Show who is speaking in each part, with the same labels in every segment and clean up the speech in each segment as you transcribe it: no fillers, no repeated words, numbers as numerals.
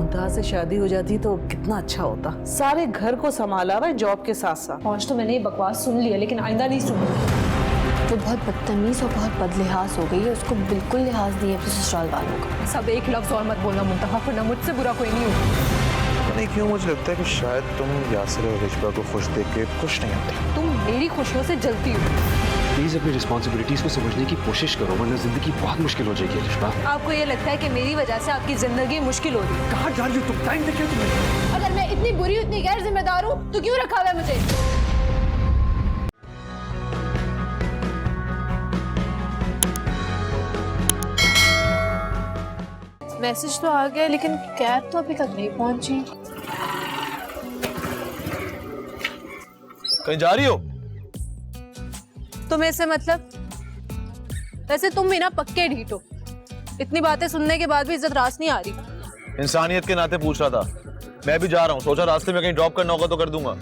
Speaker 1: मुंतहा से शादी हो जाती तो कितना अच्छा होता। सारे घर को संभाला हुआ है जॉब के साथ साथ।
Speaker 2: आज तो मैंने ये बकवास सुन लिया, लेकिन आइंदा नहीं सुनूंगी।
Speaker 3: वो बहुत बदतमीज और बहुत बदलिहाज हो गई है, उसको बिल्कुल लिहाज नहीं है अपने ससुराल वालों का।
Speaker 2: सब एक लफ्ज और मत बोलना मुंतहा, वरना मुझसे बुरा कोई नहीं होगा।
Speaker 4: नहीं क्यों मुझे लगता है कि शायद तुम यासिर और रिश्बा को खुश देख के खुश नहीं होती।
Speaker 2: तुम मेरी खुशियों से जलती हो।
Speaker 5: प्लीज अपनी रिस्पॉन्सिबिलिटीज को समझने की कोशिश करो, वरना जिंदगी बहुत मुश्किल हो जाएगी रिश्बा।
Speaker 2: आपको ये लगता है कि मेरी वजह से आपकी जिंदगी मुश्किल हो रही है?
Speaker 5: कहाँ जा रही हो तुम? टाइम देखिए तुम्हें।
Speaker 2: अगर मैं इतनी बुरी इतनी गैर जिम्मेदार हूँ तो क्यों रखा हुआ है मुझे? मैसेज तो आ गया, लेकिन कैब तो अभी तक नहीं पहुंची।
Speaker 4: कहीं जा रही हो?
Speaker 2: तुम्हें इससे मतलब? वैसे तुम भी ना पक्के ढीठ हो। इतनी बातें सुनने के बाद भी इज्जत रास नहीं आ रही।
Speaker 4: इंसानियत के नाते पूछ रहा था। मैं भी जा रहा हूँ, सोचा रास्ते में कहीं ड्रॉप करना होगा तो कर दूंगा।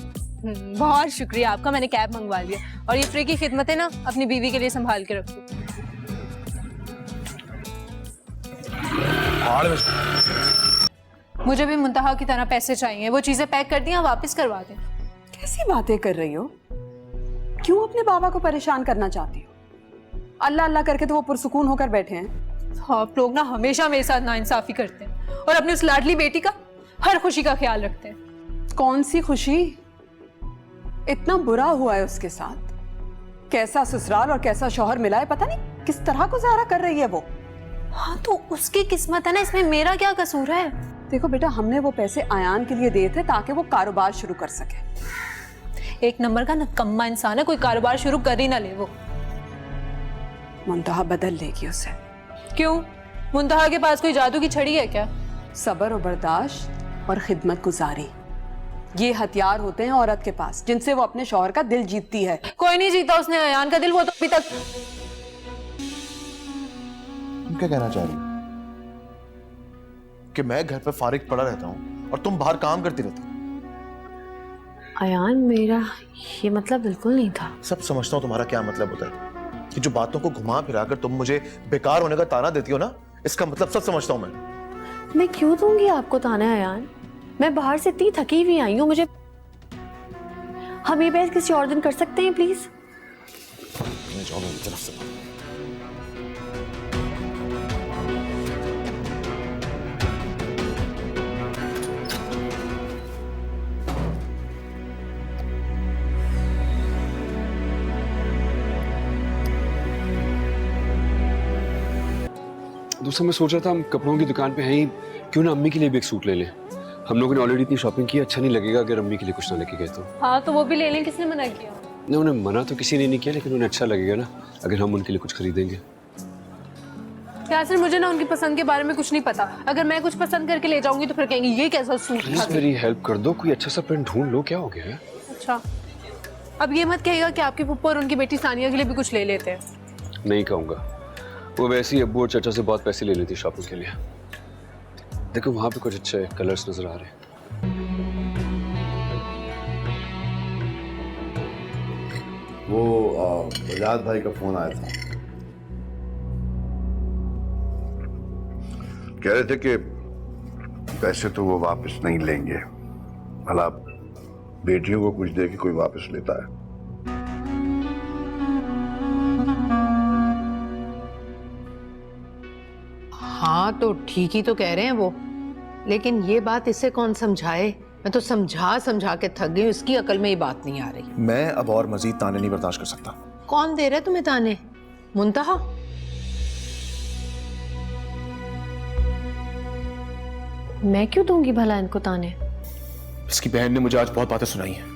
Speaker 2: बहुत शुक्रिया आपका, मैंने कैब मंगवा लिया। और ये फ्री की खिदमत है ना, अपनी बीवी के लिए संभाल के रखो। मुझे भी मुंतहा की तरह पैसे चाहिए। वो चीजें पैक कर दिया, वापस करवा दें।
Speaker 6: कैसी बातें कर रही हो? क्यों अपने बाबा को परेशान करना चाहती हो? अल्लाह अल्लाह करके तो वो पुरसुकून होकर बैठे हैं।
Speaker 2: आप लोग ना हमेशा मेरे साथ नाइंसाफी करते हैं और अपनी उस लाडली बेटी का हर खुशी का ख्याल रखते हैं।
Speaker 6: कौन सी खुशी? इतना बुरा हुआ है उसके साथ। कैसा ससुराल और कैसा शौहर मिला है, पता नहीं किस तरह गुजारा कर रही है वो।
Speaker 2: हाँ तो उसकी किस्मत है ना, इसमें मेरा क्या कसूर है?
Speaker 6: देखो बेटा, हमने वो पैसे आयान के लिए दिए थे ताकि वो कारोबार शुरू कर सके।
Speaker 2: एक नंबर का नकम्मा इंसान है, कोई कारोबार शुरू कर ही ना ले वो।
Speaker 6: मुंतहा बदल लेगी उसे।
Speaker 2: क्यों? मुंतहा के पास कोई जादू की छड़ी है क्या?
Speaker 6: सब्र और बर्दाश्त और खिदमत गुजारी, ये हथियार होते हैं औरत के पास, जिनसे वो अपने शौहर का दिल जीतती है।
Speaker 2: कोई नहीं जीता उसने अयान का दिल, वो तो अभी तक।
Speaker 4: तुम क्या कहना चाह रही हो? कि मैं घर पे फारिग पड़ा रहता हूँ और तुम बाहर काम करती रहती हो?
Speaker 3: अयान, मेरा ये मतलब बिल्कुल नहीं था।
Speaker 4: सब समझता हूँ तुम्हारा क्या मतलब होता है। कि जो बातों को घुमा फिरा कर तुम मुझे बेकार होने का ताना देती हो ना, इसका मतलब सब समझता हूँ
Speaker 3: मैं क्यों दूंगी आपको ताना अयान? मैं बाहर से इतनी थकी हुई आई हूँ, मुझे हम ये बहस किसी और दिन कर सकते हैं प्लीज?
Speaker 4: मैं जाऊँ मेरी तरफ से।
Speaker 5: दूसरा मैं सोच रहा था हम कपड़ों की दुकान पे हैं ही, क्यों ना अम्मी के लिए भी एक सूट ले लें। हम लोगों ने ऑलरेडी इतनी शॉपिंग की, अच्छा नहीं लगेगा अगर अम्मी के लिए कुछ ना लेके गए तो।
Speaker 2: हाँ तो वो भी ले लें, किसने मना किया?
Speaker 5: नहीं, उन्हें मना तो किसी ने नहीं किया, लेकिन उन्हें अच्छा लगेगा ना अगर हम उनके लिए कुछ खरीदेंगे।
Speaker 2: यासिर, मुझे ना उनकी पसंद के बारे में कुछ नहीं पता। अगर मैं कुछ पसंद करके ले जाऊंगी तो फिर कहेंगे ये कैसा सूट
Speaker 5: प्लीज
Speaker 2: था?
Speaker 5: मेरी हेल्प कर दो, कोई अच्छा सा प्रिंट ढूंढ लो। क्या हो गया है?
Speaker 2: अच्छा, अब ये मत कहेगा कि आपके पप्पू और उनकी बेटी सानिया के लिए भी कुछ ले लेते हैं।
Speaker 5: नहीं कहूँगा, वो वैसे ही अब्बू और चाचा से बहुत पैसे ले लेती शॉपिंग के लिए। देखो वहां पे कुछ अच्छे कलर्स नजर आ रहे हैं।
Speaker 7: वो बजाज भाई का फोन आया था, कह रहे थे कि पैसे तो वो वापस नहीं लेंगे, भला बेटियों को कुछ दे के कोई वापस लेता है?
Speaker 8: हाँ तो ठीक ही तो कह रहे हैं वो, लेकिन ये बात इसे कौन समझाए? मैं तो समझा समझा के थक गई, उसकी अकल में ये बात नहीं आ रही।
Speaker 4: मैं अब और मजीद ताने नहीं बर्दाश्त कर सकता।
Speaker 8: कौन दे रहा है तुम्हें ताने? मुंतहा?
Speaker 3: मैं क्यों दूंगी भला इनको ताने?
Speaker 4: इसकी बहन ने मुझे आज बहुत बातें सुनाई हैं।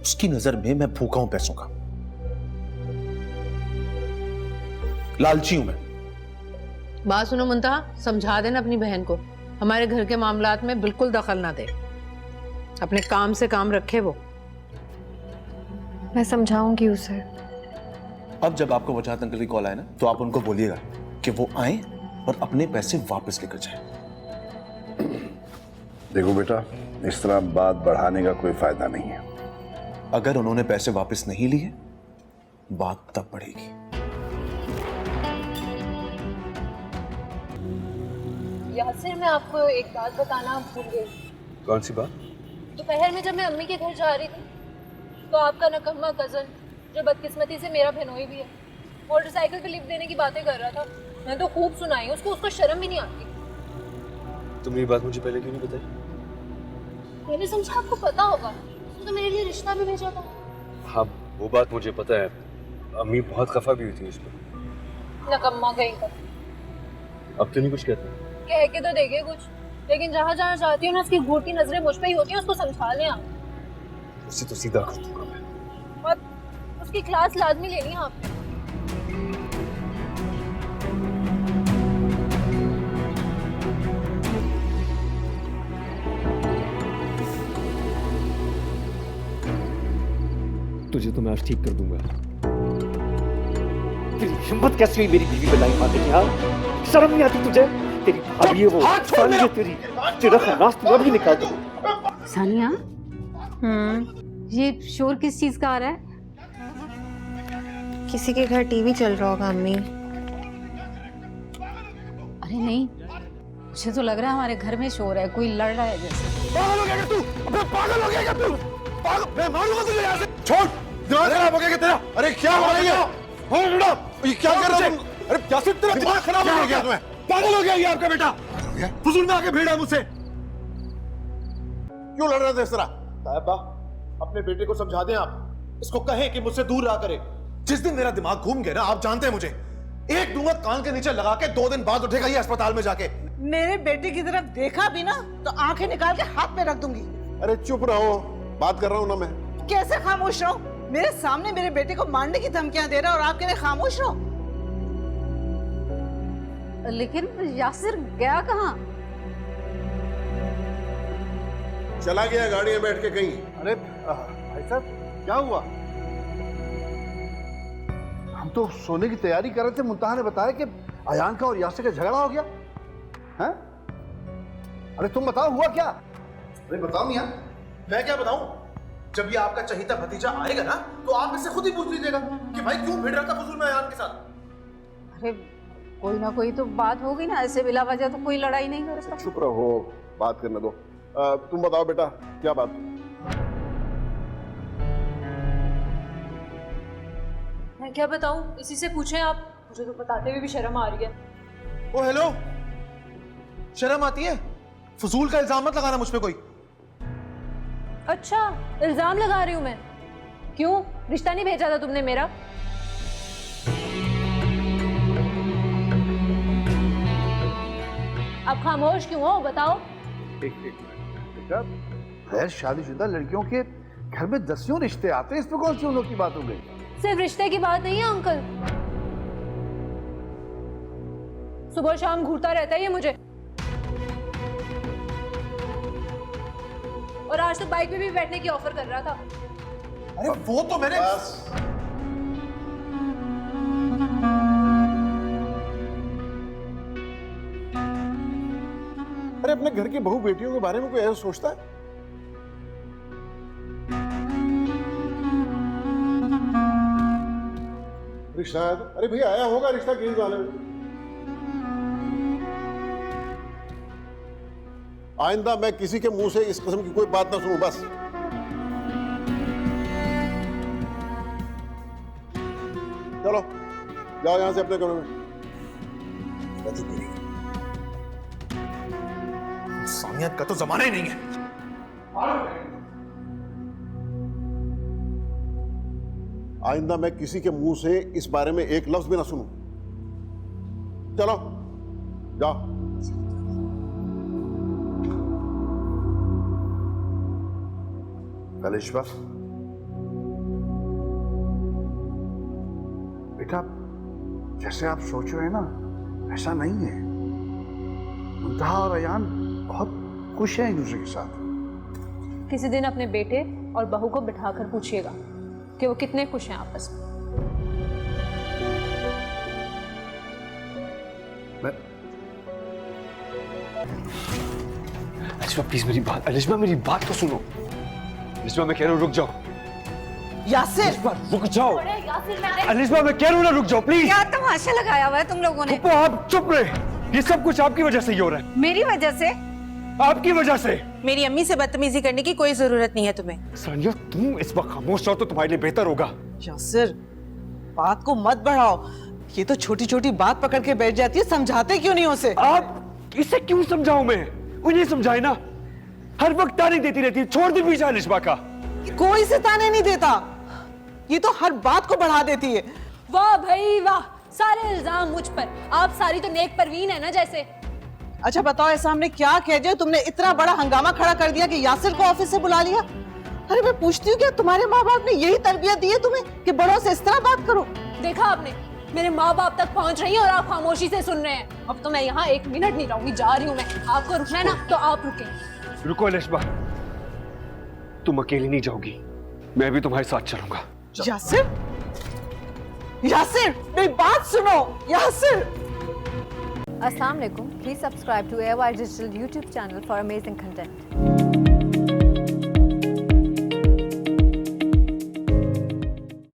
Speaker 4: उसकी नजर में मैं भूखा हूं पैसों का, लालची हूं मैं।
Speaker 8: बात सुनो मुंतहा, समझा देना अपनी बहन को, हमारे घर के मामलात में बिल्कुल दखल ना दे, अपने काम से काम रखे वो।
Speaker 3: मैं समझाऊंगी उसे।
Speaker 4: अब जब आपको वजाहत अंकल की कॉल आए ना, तो आप उनको बोलिएगा कि वो आए और अपने पैसे वापस लेकर जाए।
Speaker 7: देखो बेटा, इस तरह बात बढ़ाने का कोई फायदा नहीं है।
Speaker 4: अगर उन्होंने पैसे वापस नहीं लिए, बात तब बढ़ेगी।
Speaker 2: यासिर, मैं आपको एक बात बताना भूल गई।
Speaker 5: कौन सी बात?
Speaker 2: दोपहर में जब मैं अम्मी के घर जा रही थी तो आपका नकम्मा कजन, जो बदकिस्मती से मेरा बहनोई भी है, मोटरसाइकिल पे लिफ्ट देने की बातें कर रहा था। मैं तो खूब सुनाई उसको शर्म भी नहीं आती।
Speaker 5: तुमने ये बात मुझे पहले क्यों नहीं बताई?
Speaker 2: मैंने समझा आपको पता होगा, उसने तो मेरे लिए रिश्ता भी भेजा था।
Speaker 5: हाँ, वो बात मुझे पता है। अम्मी बहुत खफा भी हुई थी उस पर।
Speaker 2: नकम्मा कहीं का।
Speaker 5: अब तो नहीं कुछ कहता?
Speaker 2: कह के तो देखे कुछ, लेकिन जहाँ जहाँ जाती हूँ ना उसकी घूरती नजरें मुझ पे ही होती है। उसको समझा लें आप।
Speaker 5: उससे तो सीधा कर दूंगा मैं।
Speaker 2: और उसकी क्लास लाजमी लेनी है आपने।
Speaker 9: तुझे तो मैं आज ठीक कर दूंगा। तेरी हिम्मत कैसी हुई मेरी बीवी पे लाइन मारने की? हाँ, शर्म नहीं आती तुझे? तेरी भाभी है वो, सानिया तेरा खन्नास तू अभी निकाल दो।
Speaker 3: सानिया, ये शोर किस चीज का आ रहा है?
Speaker 10: किसी के घर टीवी चल रहा होगा अम्मी।
Speaker 8: अरे नहीं, मुझे तो लग रहा है हमारे घर में शोर है, कोई लड़ रहा है जैसे।
Speaker 4: पागल हो गया क्या तू? अबे पागल हो गया क्या तू? पागल, मैं मारूंगा तुझे यहाँ से। छोड़, दिमाग खराब हो गया क्या तेरा? अरे क्या हो रहा है? हाँ बेटा, ये क्या कर रहा है? अरे यासिर, तेरा दिमाग खराब हो गया तुम्हें? पागल हो गया ये आपका बेटा? फजूल में आके भिड़ा मुझसे। क्यों लड़ रहे थे इस तरह? साहबा, अपने बेटे को समझा दें आप। इसको कहें कि मुझसे दूर रहा करे। जिस दिन मेरा दिमाग घूम गया ना, आप जानते हैं मुझे, एक दूंगा कान के नीचे लगा के 2 दिन बाद उठेगा ये अस्पताल में जाके।
Speaker 1: मेरे बेटे की तरफ देखा भी ना तो आंखें निकाल के हाथ में रख दूंगी।
Speaker 7: अरे चुप रहो, बात कर रहा हूँ ना मैं।
Speaker 1: कैसे खामोश रहो? मेरे सामने मेरे बेटे को मारने की धमकियां दे रहा और आप कह रहे खामोश रहो?
Speaker 8: लेकिन यासिर गया कहाँ?
Speaker 7: चला गया गाड़ी में बैठ के कहीं।
Speaker 11: अरे भाई साहब, क्या हुआ? हम तो सोने की तैयारी कर रहे थे, मुंतहा ने बताया कि अयान का और यासिर का झगड़ा हो गया है। अरे तुम बताओ, हुआ क्या?
Speaker 4: अरे बताओ मियां, मैं क्या बताऊं? जब ये आपका चहीता भतीजा आएगा ना तो आप इससे खुद ही पूछ लीजिएगा कि भाई क्यों भिड़ रहा था फजूल में अयान के साथ।
Speaker 8: अरे कोई ना कोई तो बात होगी ना, ऐसे बिला वजह तो कोई लड़ाई नहीं कर सकता।
Speaker 7: चुप रहो, बात करने दो। तुम बताओ बेटा, क्या बात?
Speaker 2: मैं क्या बताऊं, इसी से पूछें आप। मुझे तो बताते हुए भी शर्म आ रही है।
Speaker 4: ओ हेलो, शर्म आती है? फजूल का इल्जाम मत लगाना मुझ पे कोई।
Speaker 2: अच्छा, इल्जाम लगा रही हूं मैं? क्यों, रिश्ता नहीं भेजा था तुमने मेरा? आप खामोश क्यों हो, बताओ।
Speaker 11: बेटा, गैर शादीशुदा लड़कियों के घर में दसियों रिश्ते आते हैं, इसमें कौन सी उन लोग की बात हो गई?
Speaker 2: सिर्फ रिश्ते की बात नहीं है अंकल, सुबह शाम घूरता रहता है ये मुझे। और आज तो बाइक पे भी बैठने की ऑफर कर रहा था।
Speaker 4: अरे वो तो मैंने
Speaker 7: अरे अपने घर की बहू बेटियों के बारे में कोई ऐसा सोचता है? शायद, अरे भैया आया होगा रिश्ता केस वाले में। आइंदा मैं किसी के मुंह से इस किस्म की कोई बात ना सुनूं, बस। चलो जाओ यहां से अपने कमरे में।
Speaker 4: सानिया का तो जमाना ही नहीं है।
Speaker 7: आइंदा मैं किसी के मुंह से इस बारे में एक लफ्ज भी ना सुनूं। चलो जाओ। कलिश्वा,
Speaker 11: बेटा, जैसे आप सोच रहे हैं ना, ऐसा नहीं है। मुंतहा और अयान बहुत खुश हैं एक दूसरे के साथ।
Speaker 2: किसी दिन अपने बेटे और बहू को बिठाकर पूछिएगा कि वो कितने खुश हैं आपस में।
Speaker 5: अलिश्मा प्लीज मेरी बात, अलिश्मा मेरी बात तो सुनो। अलिश्मा मैं कह रहा हूँ रुक जाओ।
Speaker 1: यासिर,
Speaker 5: रुक जाओ। अलिश्मा मैं कह रहा हूँ ना रुक जाओ प्लीज।
Speaker 10: क्या तमाशा लगाया हुआ है तुम लोगों ने?
Speaker 5: आप चुप रहे।
Speaker 9: ये सब कुछ आपकी वजह से ही हो रहा है।
Speaker 10: मेरी वजह से?
Speaker 9: आपकी वजह से।
Speaker 10: मेरी अम्मी से बदतमीजी करने की कोई जरूरत नहीं है तुम्हें।
Speaker 9: सानिया, तुम इस वक्त खामोश रहो तो तुम्हारे लिए बेहतर होगा।
Speaker 1: यासिर, बात को मत बढ़ाओ। ये तो छोटी छोटी बात पकड़ के बैठ जाती है, समझाते क्यों नहीं उसे?
Speaker 9: आप इसे क्यों समझाऊं मैं? उन्हें समझाए ना, हर वक्त ताने देती रहती है। छोड़ दे पीछा लिशबा का।
Speaker 1: कोई से ताने नहीं देता, ये तो हर बात को बढ़ा देती है।
Speaker 2: वाह भाई वाह, सारे इल्जाम मुझ पर। आप सारी तो नेक परवीन है ना जैसे।
Speaker 1: अच्छा बताओ, ऐसा हमने क्या कह दिया तुमने इतना बड़ा हंगामा खड़ा कर दिया कि यासिर को ऑफिस से बुला लिया? अरे मैं पूछती हूँ, क्या तुम्हारे माँ बाप ने यही तरबियत दी है तुम्हें कि बड़ों से इस तरह बात करो?
Speaker 2: देखा आपने, मेरे माँ बाप तक पहुँच रही है और आप खामोशी से सुन रहे हैं। अब तो मैं यहाँ 1 मिनट नहीं रहूंगी, जा रही हूँ मैं। आपको रुकना है ना तो आप रुके।
Speaker 9: रुको लिशबा, तुम अकेली नहीं जाओगी, मैं भी तुम्हारे साथ चलूंगा।
Speaker 1: यासिर, यासिर मेरी बात सुनो। यासिर,
Speaker 2: अस्सलाम वालेकुम, please subscribe to AOI digital YouTube channel for amazing content.